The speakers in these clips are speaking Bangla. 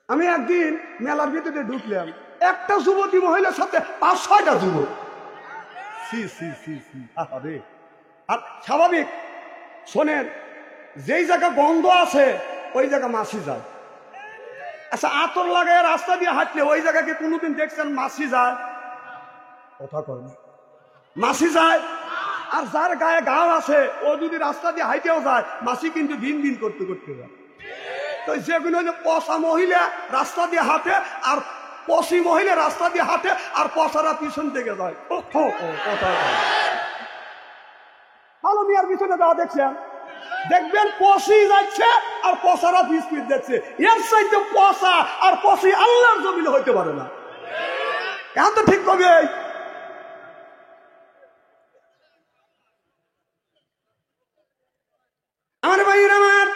আমি একদিন মেলার ভিতরে ঢুকলাম, একটা যুবতী মহিলার সাথে 5-6টা যুবক। সি সি সি সি আরে! আর স্বাভাবিক, শোনেন, যেই জায়গা গন্ধ আছে ওই জায়গা মাছি যায়। আচ্ছা, আতর লাগায় রাস্তা দিয়ে হাঁটলে ওই জায়গাকে কোনোদিন দেখছেন মাছি যায়? কথা কয় না, মাছি যায়। আর যার গায়ে ঘাম আছে ও যদি রাস্তা দিয়ে হাইটেও যায়, মাছি কিন্তু ভিন ভিন করতে করতে যায়। তো যেগুলো হলো পচা মহিলা রাস্তা দিয়ে হাঁটে, আর পচি মহিলা রাস্তা দিয়ে হাঁটে, আর পচারা পিছন থেকে যায়। ভালো মিয়ার পিছনে দেওয়া দেখছেন, দেখবেন পচি যাচ্ছে আর পচারা পিছ পিছ দেখছে। এর চাইতে পচা আর পচি আল্লাহর জমিনে হইতে পারে না। এখন তো ঠিক কবে আমার ভাইয়ের আমার,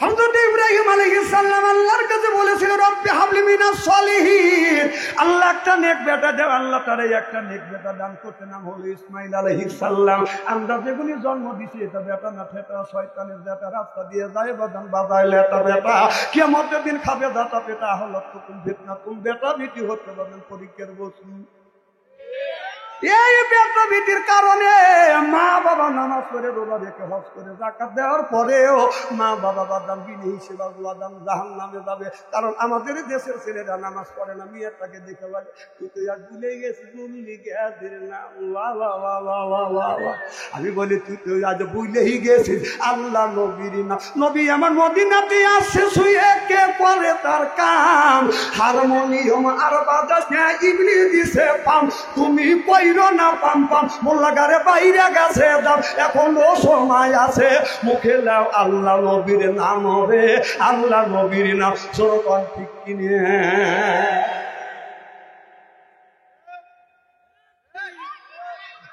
হযরত ইব্রাহিম আলাইহিস সালাম আল্লাহর কাছে বলেছিল, রব্বি হাবলি মিনাস সলিহিন, আল্লাহ একটা নেক বেটা দাও। আল্লাহ তারে একটা নেক বেটা দান করতে, নাম হলো ইসমাঈল আলাইহিস সালাম। আমরা যেগুলি জন্ম দিছি এটা বেটা না ঠেটা, শয়তানের বেটা, রাস্তা দিয়ে যায় বাদান বাজায় লেটা বেটা, কিয়ামতের দিন খাবে দাতা বেটা, হলো তুম ফিতনা, তুম বেটা বিটি হতে পারবেন পরীক্ষার বস্তু। এই বেটা বিটির কারণে মা বাবা নামাজ পড়ে, রোজা রেখে, হজ করে, যাকাত দেওয়ার পরেও মা বাবা বাদাম বিনি হিসেবে বাদাম জাহান্নামে যাবে। কারণ আমাদের দেশের ছেলেরা নামাজ পড়ে না, মেয়েটাকে দেখে লাগে তুই তো আর ভুলে গেছিস, আমি বলি তুই তো আজ ভুলেই গেছিস আল্লাহ নবীর নাম। নবী আমার মদিনাতে আসছে, শুয়ে কে করে তার কাম, হারমোনিয়াম আর বাজাস ইবলি দিছে পাম, তুমি পয়রো না পাম পাম, মোল্লাগারে বাইরে গেছে দাও, এখনো সময় আছে, মুখে লাও আল্লাহ নবীর নাম হবে, আল্লাহ নবীর নাম। সরকার ঠিক কিনে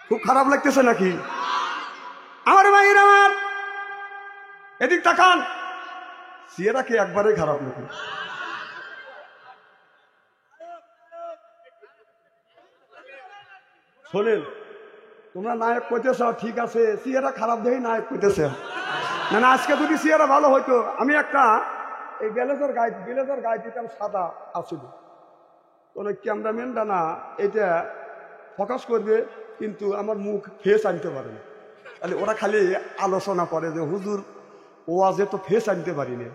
খুব খারাপ লাগতেছে নাকি আমার ভাইয়ের আমার? এদিক তাকান, সিয়েরা কি একবারে খারাপ নাকি? শোনেন, তোমরা নায়ক কইতেছ ঠিক আছে, সিয়েরা খারাপ দেখে নায়ক কইতেছে না। না, আজকে যদি সিয়েরা ভালো হইতো, আমি একটা এই ব্লেজার গায়ে দিতাম, সাদা আসিল, কোন ক্যামেরাম্যানটা না এটা ফোকাস করবে, কিন্তু আমার মুখ ফেস আনতে পারে না। তাহলে ওরা খালি আলোচনা করে যে হুজুর ওয়াজে তো ফেস আনতে পারিনি,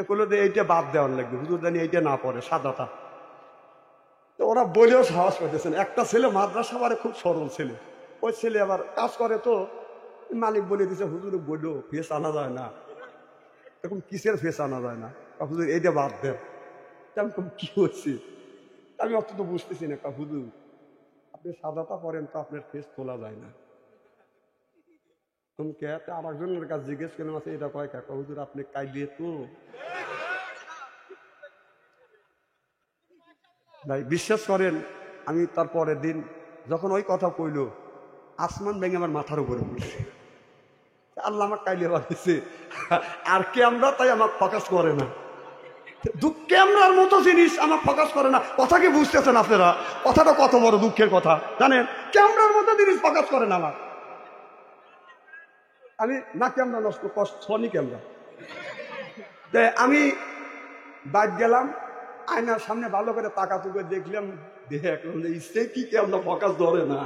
বললো যে এইটা বাদ দেওয়ার লাগবে, হুজুর জানি এইটা না পড়ে সাদাটা। তো ওরা বলেও সাহস পাইতেছেন। একটা ছেলে মাদ্রাসা পারে, খুব সরল ছেলে, ওই ছেলে আবার কাজ করে, তো মালিক বলে দিছে হুজুর বললো ফেস আনা যায় না। এরকম কিসের ফেস আনা যায় না? হুজুর এইটা বাদ দেন। আমি কি হচ্ছে, আমি অত তো বুঝতেছি না। হুজুর আপনি সাদাটা পরেন তো আপনার ফেস তোলা যায় না। তুমি কে? আর একজনের কাছে জিজ্ঞেস করলাম, আছে এটা কয় কাকা, হুজুর আপনি কাইলে তো ভাই বিশ্বাস করেন, আমি তার পরের দিন যখন ওই কথা কইল, আসমান ভেঙে আমার মাথার উপরে পড়ছে। আল্লাহ আমার কাইলে বানিয়েছে, আর ক্যামেরা তাই আমার ফোকাস করে না। ক্যামেরার মতো জিনিস আমার ফোকাস করে না। কথা কি বুঝতেছেন আপনারা? কথাটা কত বড় দুঃখের কথা জানেন? ক্যামেরার মতো জিনিস ফোকাস করে না আমার। আমি না ক্যামেরা নষ্ট, সনি ক্যামেরা। আমি বাইক গেলাম, আয়নার সামনে ভালো করে তাকাতুকে দেখলাম, দেখলাম যে ইচ্ছে কি ক্যামেরা ফোকাস ধরে না।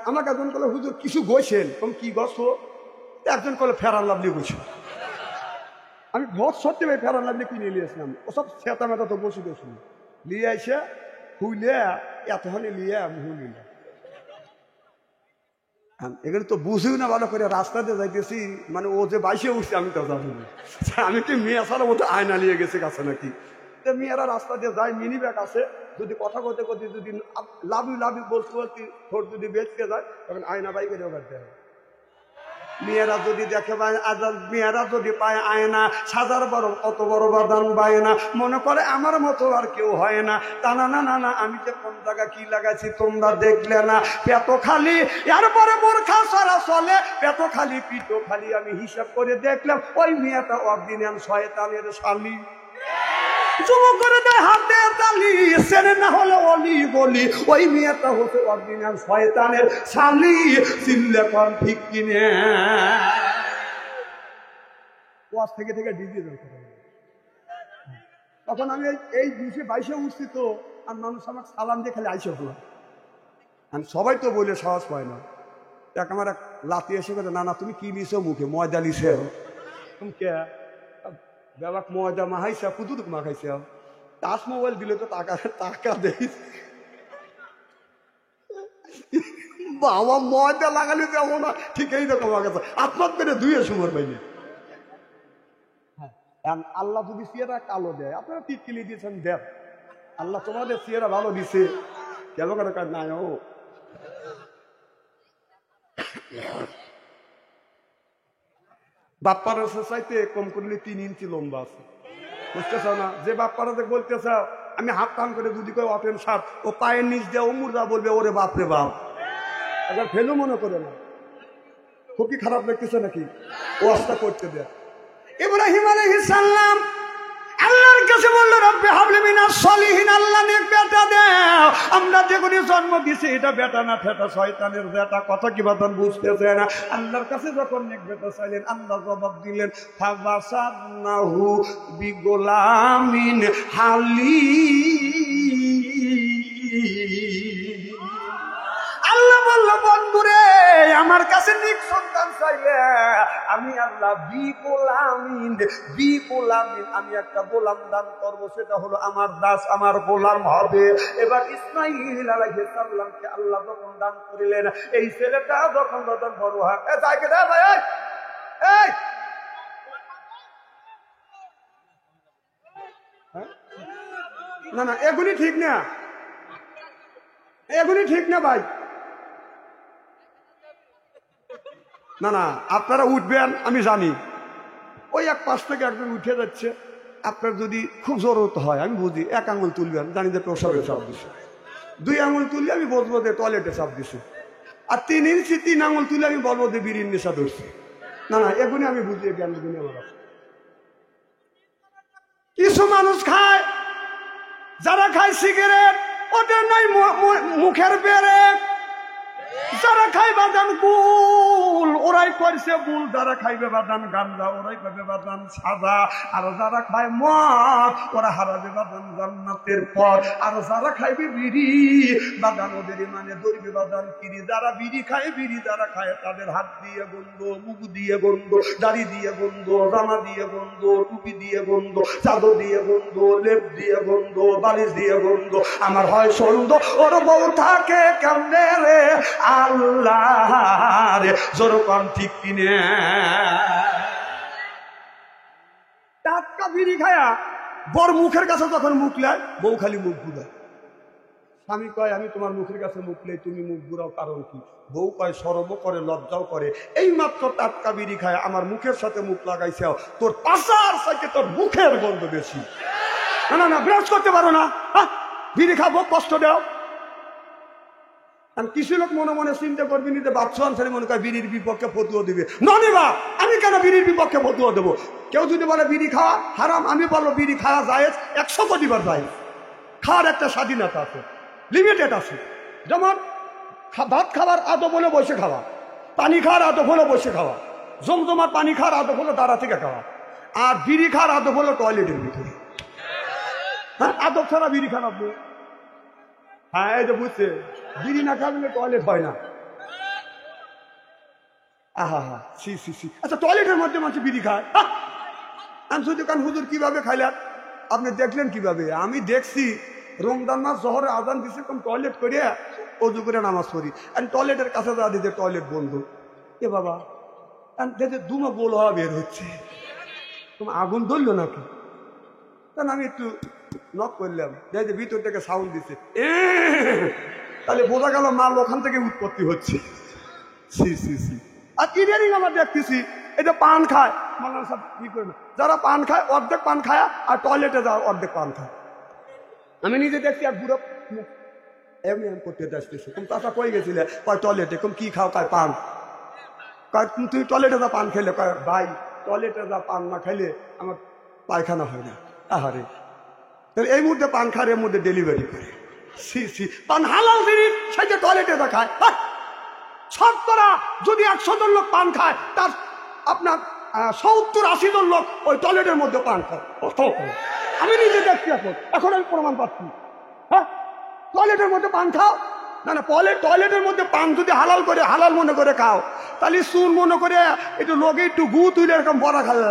আমাকে একজন বলে হুজুর কিছু গইছেন, তুমি কি গছ? একজন বলে ফেরান লাভলি গইছে। আমি ঘর সত্যি ভাই ফেরান লাভলি কিনে নিয়েছিলাম, ওসব সেতা মেতা তো বসে বসে নিয়ে আইসে হুইলে এতখানি নিয়ে আমি হুইলে এখানে তো বুঝিও না ভালো করে, রাস্তাতে যাইতেছি, মানে ও যে বাইসে উঠছে আমি তো জানি না, আমি কি মেয়ে ছাড়া মতো আয়না নিয়ে গেছে কাছে নাকি। মেয়েরা রাস্তা দিয়ে যায়, মিনি ব্যাগ আছে, যদি কথা করতে করতে যদি লাভি বলতে বলতে ঠোঁট যদি বেঁচতে যায়, তখন আয়না বাইকে দেওয়া দেয়। মেয়েরা যদি দেখে মেয়েরা যদি পায় আয়না, সাজার বড় অত বড় বাদান পায় না, মনে করে আমার মতো আর কেউ হয় না। তা না না না না, আমি যে কোন জায়গা কি লাগাইছি তোমরা দেখলে না। পেটো খালি, এরপরে বোরখা সারা চলে, পেটো খালি পিঠো খালি। আমি হিসাব করে দেখলাম ওই মেয়েটা অরিজিনাল শয়তানের শালি। চুমু করে দেয় হাতে তালি, সেরে না হলে অলি বলি, ওই মেয়েটা হচ্ছে অরিজিনাল শয়তানের শালি। চিল্লে কম ঠিক কিনে ওয়াজ থেকে ডিজে তখন আমি এই 20-22 উঠছি তো, আর মানুষ আমাকে সালাম দিয়ে খালি আইসে হলো। আমি সবাই তো বলে সাহস পায় না। এক আমার এক লাতি এসে বলে, না না তুমি কি নিছো মুখে? ময়দা নিছে। তুমি কে? বেবাক ময়দা মাখাইছে, কুদুরুক মাখাইছে। টাচ মোবাইল দিলে তো টাকা টাকা দেই। বাবা ময়দা লাগালে যাবো না, ঠিক এই রকম আগে আপনার করে ধুয়ে সুমর পাইনি। আল্লাহ যদি চেহারা কালো দেয়, আপনারা টিটকিলি দিয়েছেন দেব, আল্লাহ তোমাদের চেহারা ভালো দিছে কেন কেন নাই ও। বাপ্পার চাইতে কম করলে 3 ইঞ্চি লম্বা আছে, বুঝতেছ না? যে বাপ্পারা বলতেছ আমি হাত টান করে যদি কেউ অপেন সাপ, ও পায়ের নিচ দিয়ে মুর্দা বলবে ওরে বাপরে বাপ, একবার ফেলু মনে করে না। খুব কি খারাপ লাগতেছে নাকি? ও আস্তা করতে দেয়। ইব্রাহিম আলাইহিস সালাম আল্লাহর কাছে বললো, রব্বি হাবলি মিনাস সলিহিন, আল্লাহ নেক বেটা দাও। আমরা যেগুলি জন্ম দিছি এটা বেটা না ফেটা শয়তানের বেটা, কথা কি বাতান বুঝতেছে না? আল্লাহর কাছে যখন নেক বেটা চাইলেন, আল্লাহ জবাব দিলেন, ফাবাসারনাহু বিগোলামিন হালিম। আল্লাহ বলল, বন্ধুরে আমার কাছে নিক সন্তান চাইলে আমি আল্লাহ বিগোলামিন আমি একটা গোলাম দান করবো, সেটা হলো আমার দাস, আমার গোলাম হবে। এবার ইসমাঈল আলাইহিস সালামকে আল্লাহ যখন দান করিলেন, এই ছেলেটা যখন বড় হয়, যাইকে দে ভাই, এই না না এগুলি ঠিক না, এগুলি ঠিক না ভাই। না না আপনারা উঠবেন আমি জানি, ওই এক পাশ থেকে একজন উঠে যাচ্ছে, আপনার যদি খুব জরুরত হয় আমি বুঝি, 1 আঙুল তুলবেন, জানি যে প্রসাবে চাপ দিছে। 2 আঙুল তুললে আমি বলবো যে টয়লেটে চাপ দিছে। আর 3 ইঞ্চি 3 আঙুল তুলে আমি বলবো যে বিড়ির নেশা ধরছে। না না এগুলি আমি বুঝি, জ্ঞান গুণে আমার আছে। কিছু মানুষ খায়, যারা খায় সিগারেট ওদের নাই মুখের বেরেক, যারা খাই বাদাম গুল ওরাই করছে বুল, যারা খাইবে বাদাম গান্দা ওরাই পাবে বাদাম সাজা, আর যারা খায় মদ ওরা হারাবে বাদাম জান্নাতের পর, আর যারা খাইবে বিড়ি বাদাম ওদের মানে ধরবে বাদাম কিরি। যারা বিড়ি খায় যারা খায় তাদের হাত দিয়ে গন্ধ, মুখ দিয়ে গন্ধ, দাড়ি দিয়ে গন্ধ, জামা দিয়ে গন্ধ, টুপি দিয়ে গন্ধ, চাদর দিয়ে গন্ধ, লেপ দিয়ে গন্ধ, বালিশ দিয়ে গন্ধ। আমার হয় সন্দ ওর বউ থাকে কেমনে রে আল্লাহ রে, জোরকম ঠিক কিনে। টাটকা বিড়ি খায়া বর মুখের কাছে যখন মুখ লাই, বউ খালি মুখ ঘুরায়। স্বামী কয় আমি তোমার মুখের কাছে মুখ লাই, তুমি মুখ ঘুরাও কারণ কি? বউ কয় শরমও করে লজ্জাও করে, এই মাত্র টাটকা বিড়ি খায় আমার মুখের সাথে মুখ লাগাইছে, তোর পাশার সাথে তোর মুখের গন্ধ বেশি। না না না বিরাজ করতে পারো না, বিড়ি খাবো কষ্ট দাও। কিছু লোক মনে মনে চিন্তা করবি নি যে বাচ্চা আনসারি মনে করে বিড়ির বিপক্ষে ফতুয়া দিবে। ননিবা আমি কেন বিড়ির বিপক্ষে ফতুয়া দেবো? কেউ যদি বলে বিড়ি খাওয়া হারাম, আমি বলবো বিড়ি খাওয়া যায় 100 কোটিবার যায়। খাওয়ার একটা স্বাধীনতা আছে, লিমিটেড আছে। যেমন ভাত খাওয়ার আদব হলো বসে খাওয়া, পানি খাওয়ার আদব হলো বসে খাওয়া, জমজমার পানি খাওয়ার আদব হলো দাঁড়া থেকে খাওয়া, আর বিড়ি খাওয়ার আদব হলো টয়লেটের ভিতরে। হ্যাঁ আদব ছাড়া বিড়ি খান আপনি? হ্যাঁ এই যে বুঝছে, বিড়ি না খাওয়ালে টয়লেট হয় না। আহা হা সি সি সি। আচ্ছা টয়লেটের মধ্যে মানুষ বিড়ি খায়, আমি শুধু কান হুজুর কিভাবে খাইলেন? আপনি দেখলেন কিভাবে? আমি দেখছি রমজান মাস জহরে আজান দিছে, কম টয়লেট করে অজু করে নামাজ পড়ি, আর টয়লেটের কাছে যা দিতে টয়লেট বন্ধ। এ বাবা দেখে দুমা গোল হওয়া বের হচ্ছে, তোমার আগুন ধরলো নাকি? তখন আমি একটু নক করলাম, যে ভিতর থেকে সাউন্ড দিচ্ছে, তাহলে বোঝা গেল মাল ওখান থেকে উৎপত্তি হচ্ছে। C C C. আর ইদানিং আমরা দেখতেছি এটা পান খায়, মাওলানা সাহেব কি করে না, যারা পান খায় অর্ধেক পান খায় আর টয়লেটে যাওয়ার অর্ধেক পান খায়। আমি নিজে দেখছি আর বুড়ো এমনি এমনি করতে আসতেছে, তুমি চাচা কই গেছিলে? কয় টয়লেটে। কম কি খাও? কয় পান। কয় তুই টয়লেটে যা পান খেলে? কয় ভাই টয়লেটে যা পান না খাইলে আমার পায়খানা হয় না। আহারে, তাহলে এই মুহূর্তে পান খায়, এর মধ্যে ডেলিভারি করে। সি সি। পান হালাল জিনিস, সেটা টয়লেটে যা খায়। শতকরা যদি 100 জন লোক পান খায়, তার আপনার 70-80 জন লোক ওই টয়লেটের মধ্যে পান খায়। আমি নিজে দেখছি এখন আমি প্রমাণ পাচ্ছি। হ্যাঁ, টয়লেটের মধ্যে পান খাও, না না টয়লেটের মধ্যে পান যদি হালাল করে হালাল মনে করে খাও, তাহলে চুন মনে করে একটু লোকে একটু গু তুলে এরকম বড়া খাবে।